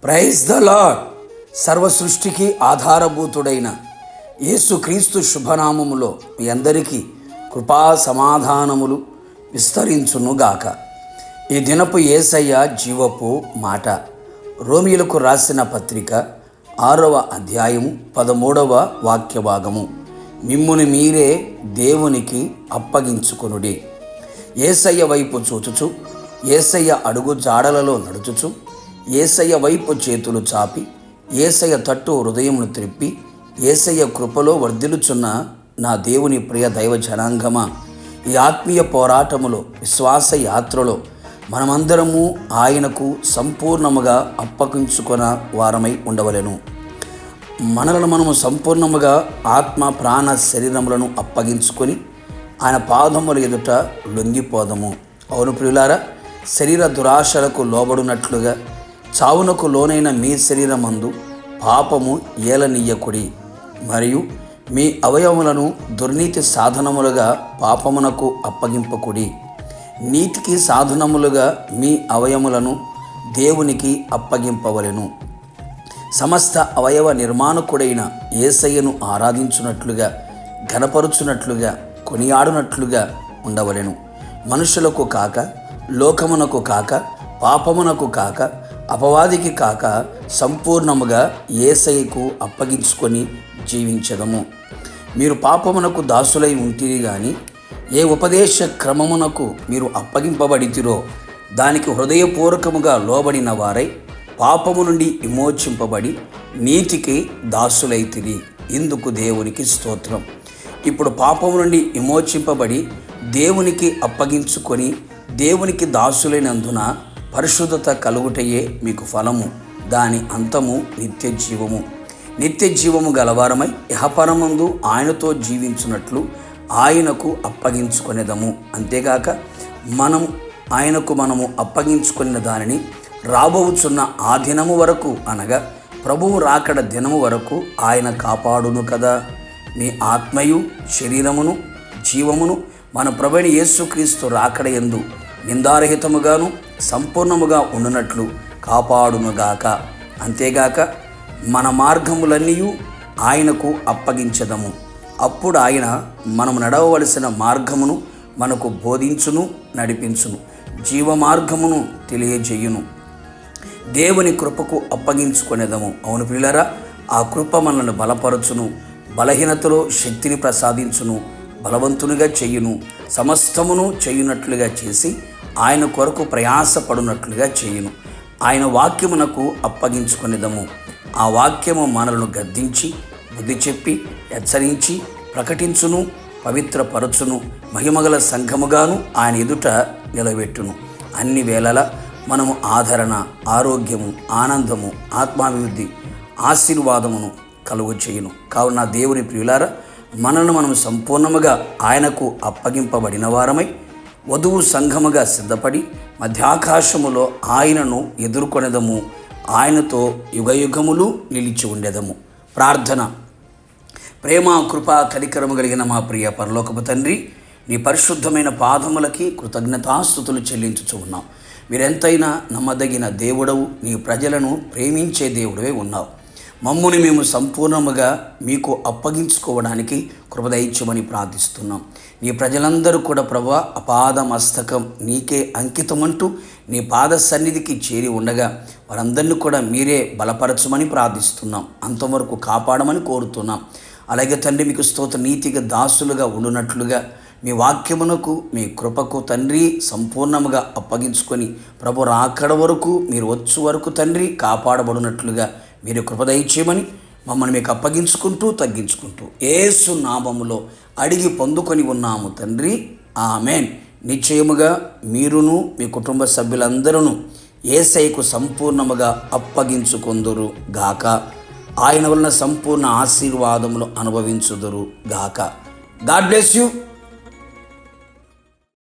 Praise the lord. సర్వ సృష్టికి ఆధారభూతుడైన యేసుక్రీస్తు శుభనామములో మీ అందరికీ కృపా సమాధానములు విస్తరించునుగాక. ఈ దినపు యేసయ్య జీవపు మాట. రోమీయులకు రాసిన పత్రిక 6వ అధ్యాయము 13వ వాక్యభాగము. మిమ్ముని మీరే దేవునికి అప్పగించుకొనుడి. యేసయ్య వైపు చూచుచు, యేసయ్య అడుగు జాడలలో నడుచుచు, యేసయ్య వైపు చేతులు చాపి, యేసయ్య తట్టు హృదయమును త్రిప్పి, యేసయ్య కృపలో వర్ధిల్లుచున్న నా దేవుని ప్రియ దైవ జనాంగమా, ఈ ఆత్మీయ పోరాటములో, విశ్వాస యాత్రలో మనమందరము ఆయనకు సంపూర్ణముగా అప్పగించుకొన వారమై ఉండవలెను. మనలను మనము సంపూర్ణముగా ఆత్మ ప్రాణ శరీరములను అప్పగించుకొని ఆయన పాదముల ఎదుట లొంగిపోదము. అవును ప్రియులారా, శరీర దురాశలకు లోబడినట్లుగా చావునకు లోనైన మీ శరీరమందు పాపము ఏలనీయకుడి, మరియు మీ అవయవములను దుర్నీతి సాధనములుగా పాపమునకు అప్పగింపకుడి. నీతికి సాధనములుగా మీ అవయములను దేవునికి అప్పగింపవలెను. సమస్త అవయవ నిర్మాణకుడైన యేసయ్యను ఆరాధించున్నట్లుగా, ఘనపరుచున్నట్లుగా, కొనియాడునట్లుగా ఉండవలెను. మనుషులకు కాక, లోకమునకు కాక, పాపమునకు కాక, అపవాదికి కాక సంపూర్ణముగా యేసయ్యకు అప్పగించుకొని జీవించదము. మీరు పాపమునకు దాసులై ఉంటిరి గాని ఏ ఉపదేశ క్రమమునకు మీరు అప్పగింపబడితిరో దానికి హృదయపూర్వకముగా లోబడిన వారై పాపము నుండి విమోచింపబడి నీతికి దాసులైతిరి. ఇందుకు దేవునికి స్తోత్రం. ఇప్పుడు పాపము నుండి విమోచింపబడి దేవునికి అప్పగించుకొని దేవునికి దాసులైనందున పరిశుద్ధత కలుగుటయే మీకు ఫలము, దాని అంతము నిత్య జీవము. నిత్య జీవము గలవారమై ఇహపరమందు ఆయనతో జీవించున్నట్లు ఆయనకు అప్పగించుకొనేదము. అంతేగాక మనము అప్పగించుకున్న దానిని రాబోచున్న ఆ దినము వరకు, అనగా ప్రభువు రాకడ దినము వరకు ఆయన కాపాడును కదా. మీ ఆత్మయు శరీరమును జీవమును మన ప్రభువైన యేసుక్రీస్తు రాకడ యందు నిందారహితముగాను సంపూర్ణముగా ఉండునట్లు కాపాడునుగాక. అంతేగాక మన మార్గములన్నీ ఆయనకు అప్పగించదము. అప్పుడు ఆయన మనము నడవవలసిన మార్గమును మనకు బోధించును, నడిపించును, జీవ మార్గమును తెలియజేయును. దేవుని కృపకు అప్పగించుకొనేదము. అవును ప్రియులారా, ఆ కృప మనల్ని బలపరచును, బలహీనతలో శక్తిని ప్రసాదించును, బలవంతునిగా చెయ్యును, సమస్తమును చేయునట్లుగా చేసి ఆయన కొరకు ప్రయాసపడునట్లుగా చేయును. ఆయన వాక్యమునకు అప్పగించుకొనేదము. ఆ వాక్యము మనలను గద్దించి, బుద్ధి చెప్పి, హెచ్చరించి, ప్రకటించును, పవిత్రపరచును, మహిమగల సంఘముగాను ఆయన ఎదుట నిలబెట్టును. అన్ని వేళలా మనము ఆదరణ, ఆరోగ్యము, ఆనందము, ఆత్మాభివృద్ధి, ఆశీర్వాదమును కలుగు చేయును. కావున దేవుని ప్రియులారా, మనము సంపూర్ణముగా ఆయనకు అప్పగింపబడిన వారమై వధువు సంఘముగా సిద్ధపడి మధ్యాకాశములో ఆయనను ఎదుర్కొనేదము. ఆయనతో యుగయుగములు నిలిచి ఉండేదము. ప్రార్థన. ప్రేమ, కృప, కనికరము కలిగిన మా ప్రియ పరలోకపు తండ్రి, నీ పరిశుద్ధమైన పాదములకి కృతజ్ఞతాస్తుతులు చెల్లించుచు ఉన్నాం. మీరెంతైనా నమ్మదగిన దేవుడవు, నీ ప్రజలను ప్రేమించే దేవుడవే ఉన్నావు. మమ్ముని మేము సంపూర్ణముగా మీకు అప్పగించుకోవడానికి కృప దయచేయమని ప్రార్థిస్తున్నాం. నీ ప్రజలందరూ కూడా ప్రభువా, అపాద మస్తకం నీకే అంకితమంటూ నీ పాద సన్నిధికి చేరి ఉండగా వారందరినీ కూడా మీరే బలపరచమని ప్రార్థిస్తున్నాం. అంతవరకు కాపాడమని కోరుతున్నాం. అలాగే తండ్రి, మీకు స్తోత్ర, నీతిగా దాసులుగా ఉండునట్లుగా మీ వాక్యమునకు, మీ కృపకు తండ్రి సంపూర్ణముగా అప్పగించుకొని ప్రభు రాకడ వరకు, మీరు వచ్చు వరకు తండ్రి కాపాడబడినట్లుగా మీరు కృప దయచేయమని మమ్మల్ని మీకు అప్పగించుకుంటూ తగ్గించుకుంటూ యేసు నామములో అడిగి పొందుకొని ఉన్నాము తండ్రి, ఆమేన్. నిశ్చయముగా మీరును మీ కుటుంబ సభ్యులందరూ యేసయ్యకు సంపూర్ణముగా అప్పగించుకొందురు గాక. ఆయన వలన సంపూర్ణ ఆశీర్వాదములు అనుభవించుదురు గాక. God bless you.